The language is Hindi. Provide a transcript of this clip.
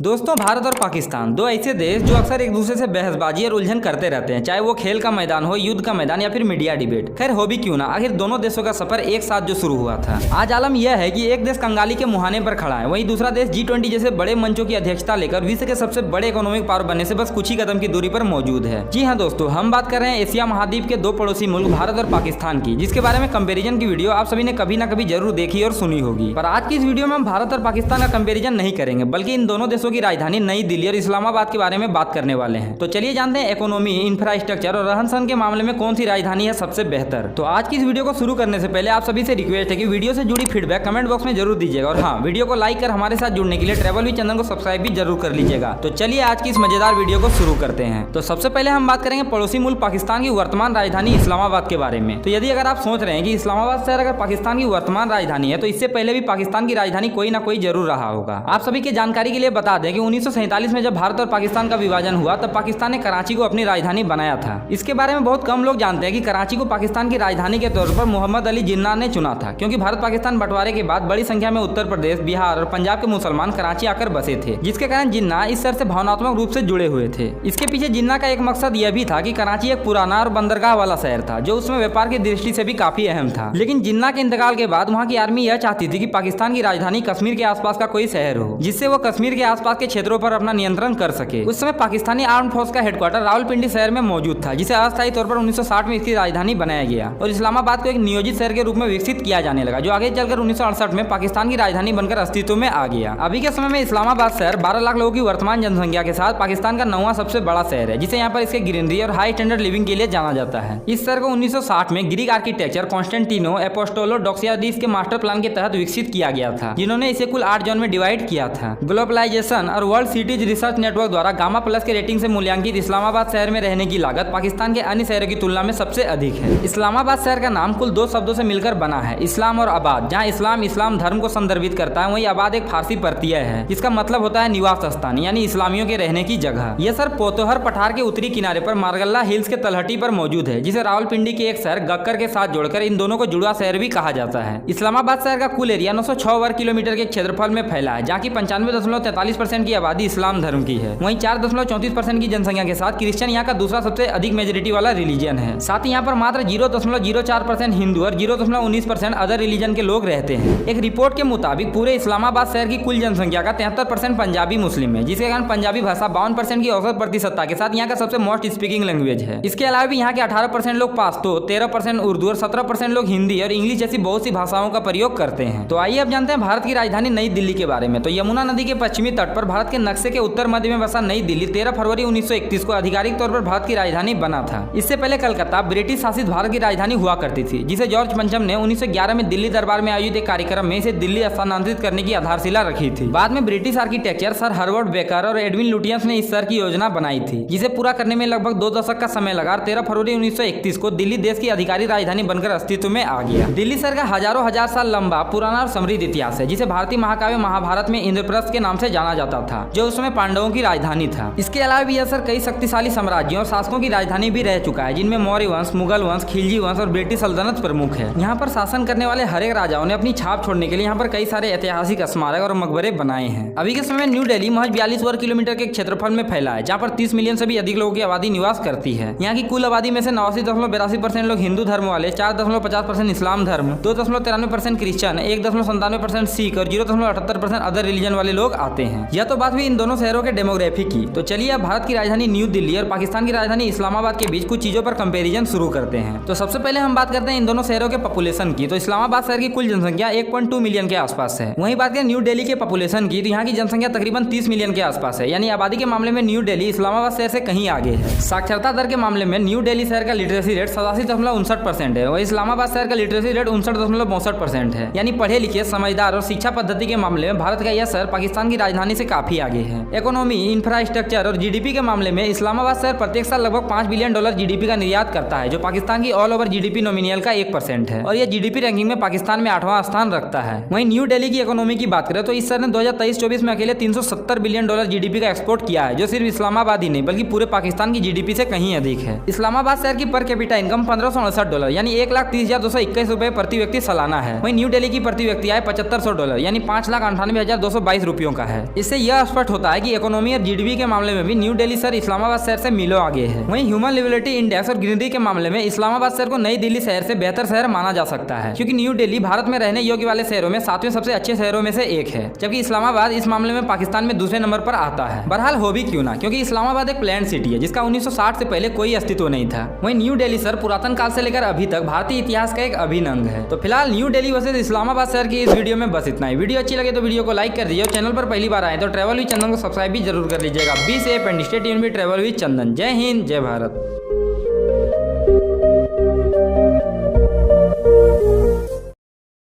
दोस्तों, भारत और पाकिस्तान दो ऐसे देश जो अक्सर एक दूसरे से बहसबाजी और उलझन करते रहते हैं, चाहे वो खेल का मैदान हो, युद्ध का मैदान या फिर मीडिया डिबेट। खैर हो भी क्यों ना, आखिर दोनों देशों का सफर एक साथ जो शुरू हुआ था। आज आलम यह है कि एक देश कंगाली के मुहाने पर खड़ा है, वहीं दूसरा देश G20 जैसे बड़े मंचों की अध्यक्षता लेकर विश्व के सबसे बड़े इकोनॉमिक पावर बनने से बस कुछ ही कदम की दूरी पर मौजूद है। जी हाँ दोस्तों, हम बात कर रहे हैं एशिया महाद्वीप के दो पड़ोसी मुल्क भारत और पाकिस्तान की, जिसके बारे में कंपेरिजन की वीडियो आप सभी ने कभी ना कभी जरूर देखी और सुनी होगी। पर आज की इस वीडियो में हम भारत और पाकिस्तान का कंपेरिजन नहीं करेंगे, बल्कि इन दोनों देशों की राजधानी नई दिल्ली और इस्लामाबाद के बारे में बात करने वाले हैं। तो चलिए जानते हैं इकोनॉमी, इंफ्रास्ट्रक्चर और रहन सहन के मामले में कौन सी राजधानी है सबसे बेहतर। तो आज की इस वीडियो को शुरू करने से पहले आप सभी से रिक्वेस्ट है कि वीडियो से जुड़ी फीडबैक कमेंट बॉक्स में जरूर दीजिएगा, और हाँ, वीडियो को लाइक कर हमारे साथ जुड़ने के लिए ट्रैवल विद चंदन को सब्सक्राइब भी जरूर कर लीजिएगा। तो चलिए आज की इस मजेदार वीडियो को शुरू करते हैं। तो सबसे पहले हम बात करेंगे पड़ोसी मुल्क पाकिस्तान की वर्तमान राजधानी इस्लामाबाद के बारे में। तो यदि अगर आप सोच रहे हैं कि इस्लामाबाद शहर अगर पाकिस्तान की वर्तमान राजधानी है, तो इससे पहले भी पाकिस्तान की राजधानी कोई ना कोई जरूर रहा होगा। आप सभी की जानकारी के लिए बता दें कि 1947 में जब भारत और पाकिस्तान का विभाजन हुआ, तब पाकिस्तान ने कराची को अपनी राजधानी बनाया था। इसके बारे में बहुत कम लोग जानते हैं कि कराची को पाकिस्तान की राजधानी के तौर पर मोहम्मद अली जिन्ना ने चुना था, क्योंकि भारत पाकिस्तान बंटवारे के बाद बड़ी संख्या में उत्तर प्रदेश, बिहार और पंजाब के मुसलमान कराची आकर बसे थे, जिसके कारण जिन्ना इस शहर से भावनात्मक रूप से जुड़े हुए थे। इसके पीछे जिन्ना का एक मकसद यह भी था कि कराची एक पुराना और बंदरगाह वाला शहर था, जो उसमें व्यापार की दृष्टि से भी काफी अहम था। लेकिन जिन्ना के इंतकाल के बाद वहाँ की आर्मी यह चाहती थी कि पाकिस्तान की राजधानी कश्मीर के आसपास का कोई शहर हो, जिससे वो कश्मीर के आसपास के क्षेत्रों पर अपना नियंत्रण कर सके। उस समय पाकिस्तानी आर्म फोर्स का हेडक्वार्टर रावलपिंडी शहर में मौजूद था, जिसे अस्थायी तौर पर 1960 में इसकी राजधानी बनाया गया और इस्लामाबाद को एक नियोजित शहर के रूप में विकसित किया जाने लगा, जो आगे चलकर 1968 में पाकिस्तान की राजधानी बनकर अस्तित्व में आ गया। अभी के समय में इस्लामाबाद शहर 12 लाख लोगों की वर्तमान जनसंख्या के साथ पाकिस्तान का 9वां सबसे बड़ा शहर है, जिसे यहाँ पर इसके ग्रीनरी और हाई स्टैंडर्ड लिविंग के लिए जाना जाता है। इस शहर को 1960 में ग्रीक आर्किटेक्चर कॉन्स्टेंटिनो एपोस्टोलोडोक्सियाडिस के मास्टर प्लान के तहत विकसित किया गया था, जिन्होंने इसे कुल 8 जोन में डिवाइड किया था। ग्लोबलाइजेशन और वर्ल्ड सिटीज रिसर्च नेटवर्क द्वारा गामा प्लस के रेटिंग से मूल्यांकित इस्लामाबाद शहर में रहने की लागत पाकिस्तान के अन्य शहरों की तुलना में सबसे अधिक है। इस्लामाबाद शहर का नाम कुल 2 शब्दों से मिलकर बना है, इस्लाम और आबाद। जहां इस्लाम धर्म को संदर्भित करता है, वहीं आबाद एक फारसी प्रत्यय है, जिसका मतलब होता है निवास स्थान, यानी इस्लामियों के रहने की जगह। यह शहर पोतोहर पठार के उत्तरी किनारे पर मारगल्ला हिल्स के तलहटी पर मौजूद है, जिसे रावलपिंडी के एक शहर गक्कर के साथ जोड़कर इन दोनों को जुड़वा शहर भी कहा जाता है। इस्लामाबाद शहर का कुल एरिया 906 वर्ग किलोमीटर के क्षेत्रफल में फैला है, जहाँ की 95.43% की आबादी इस्लाम धर्म की है। वहीं 4.34% की जनसंख्या के साथ क्रिश्चियन यहाँ का दूसरा सबसे अधिक मेजोरिटी वाला रिलीजन है। साथ ही यहाँ पर मात्र 0.04% हिंदू और 0.19% अदर रिलीजन के लोग रहते हैं। एक रिपोर्ट के मुताबिक पूरे इस्लामाबाद शहर की कुल जनसंख्या का 73% पंजाबी मुस्लिम है, जिसके कारण पंजाबी भाषा 52% की औसत प्रतिशतता के साथ यहाँ का सबसे मोस्ट स्पीकिंग लैंग्वेज है। इसके अलावा भी यहाँ के 18% लोग पाश्तो, 13% उर्दू और 17% लोग हिंदी और इंग्लिश जैसी बहुत सी भाषाओं का प्रयोग करते हैं। तो आइए अब जानते हैं भारत की राजधानी नई दिल्ली के बारे में। तो यमुना नदी के पश्चिमी तट पर भारत के नक्शे के उत्तर मध्य में बसा नई दिल्ली 13 फरवरी 1931 को आधिकारिक तौर पर भारत की राजधानी बना था। इससे पहले कलकत्ता ब्रिटिश शासित भारत की राजधानी हुआ करती थी, जिसे जॉर्ज पंचम ने 1911 में दिल्ली दरबार में आयोजित एक कार्यक्रम में इसे दिल्ली स्थानांतरित करने की आधारशिला रखी थी। बाद में British architecture sir Herbert baker और एडविन लुटियंस ने इस शहर की योजना बनाई थी, जिसे पूरा करने में लगभग 2 दशक का समय लगा। 13 फरवरी 1931 को दिल्ली देश की आधिकारिक राजधानी बनकर अस्तित्व में आ गया। दिल्ली शहर का हजारों हजार साल लंबा, पुराना और समृद्ध इतिहास है, जिसे भारतीय महाकाव्य महाभारत में इंद्रप्रस्थ के नाम से जाना जाता था, जो उस समय पांडवों की राजधानी था। इसके अलावा भी यह शहर कई शक्तिशाली साम्राज्यों और शासकों की राजधानी भी रह चुका है, जिनमें मौर्य वंश, मुगल वंश, खिलजी वंश और ब्रिटिश सल्तनत प्रमुख है। यहाँ पर शासन करने वाले हर एक राजाओं ने अपनी छाप छोड़ने के लिए यहाँ पर कई सारे ऐतिहासिक स्मारक और मकबरे बनाए हैं। अभी के समय न्यू दिल्ली महज 42 वर्ग किलोमीटर के क्षेत्रफल में फैला है, जहाँ पर 30 मिलियन से भी अधिक लोगों की आबादी निवास करती है। यहाँ की कुल आबादी में से 89.82% लोग हिंदू धर्म वाले, 4.50% इस्लाम धर्म, 2.93% क्रिश्चियन, 1.97% सिख और 0.78% अदर रिलीजन वाले लोग आते हैं। यह तो बात हुई इन दोनों शहरों के डेमोग्राफी की। तो चलिए अब भारत की राजधानी न्यू दिल्ली और पाकिस्तान की राजधानी इस्लामाबाद के बीच कुछ चीजों पर कंपैरिजन शुरू करते हैं। तो सबसे पहले हम बात करते हैं इन दोनों शहरों के पॉपुलेशन की। तो इस्लामाबाद शहर की कुल जनसंख्या 1.2 मिलियन के आसपास है। वहीं बात करें न्यू दिल्ली के पॉपुलेशन की, तो यहाँ की जनसंख्या तकरीबन 30 मिलियन के आसपास है, यानी आबादी के मामले में न्यू दिल्ली इस्लामाबाद शहर से कहीं आगे है। साक्षरता दर के मामले में न्यू दिल्ली शहर का लिटरेसी रेट 87.59% है, वही इस्लामाबाद शहर का लिटरेसी रेट 59.62% है। यानी पढ़े लिखे, समझदार और शिक्षा पद्धति के मामले में भारत का यह शहर पाकिस्तान की राजधानी से काफी आगे है। इकोनॉमी, इंफ्रास्ट्रक्चर और जीडीपी के मामले में इस्लामाबाद शहर प्रत्येक साल लगभग $5 बिलियन जीडीपी का निर्यात करता है, जो पाकिस्तान की ऑल ओवर जीडीपी नॉमिनल का 1% है, और यह जीडीपी रैंकिंग में पाकिस्तान में 8वां स्थान रखता है। वहीं न्यू दिल्ली की इकोनॉमी की बात करें तो इस शहर ने 2023-24 में अकेले $370 बिलियन जीडीपी का एक्सपोर्ट किया है, जो सिर्फ इस्लामाबाद ही नहीं बल्कि पूरे पाकिस्तान की जीडीपी से कहीं अधिक है। इस्लामाबाद शहर की पर कैपिटा इनकम $1569 यानी $1,30,221 प्रति व्यक्ति सालाना है। वहीं न्यू दिल्ली की प्रति व्यक्ति आय $7500 यानी $5,98,222 रुपयों का है। इस इससे यह स्पष्ट होता है कि इकोनॉमी और जीडीपी के मामले में भी न्यू दिल्ली शहर इस्लामाबाद शहर से मीलों आगे है। वहीं ह्यूमन लिबर्टी इंडेक्स और ग्रीनरी के मामले में इस्लामाबाद शहर को नई दिल्ली शहर से बेहतर शहर माना जा सकता है, क्योंकि न्यू दिल्ली भारत में रहने योग्य वाले शहरों में 7वें सबसे अच्छे शहरों में से एक है, जबकि इस्लामाबाद इस मामले में पाकिस्तान में दूसरे नंबर पर आता है। बहरहाल हो भी क्यों ना, क्योंकि इस्लामाबाद एक प्लैंड सिटी है जिसका 1960 से पहले कोई अस्तित्व नहीं था। वहीं न्यू दिल्ली शहर पुरातन काल से लेकर अभी तक भारतीय इतिहास का एक अभिन्न अंग है। तो फिलहाल न्यू दिल्ली वर्सेस इस्लामाबाद शहर की इस वीडियो में बस इतना ही। वीडियो अच्छी लगे तो वीडियो को लाइक कर दीजिए और चैनल पर पहली बार आए तो ट्रैवल विद चंदन को सब्सक्राइब भी जरूर कर लीजिएगा। Be safe and stay tuned with travel with Chandan. जय हिंद, जय भारत।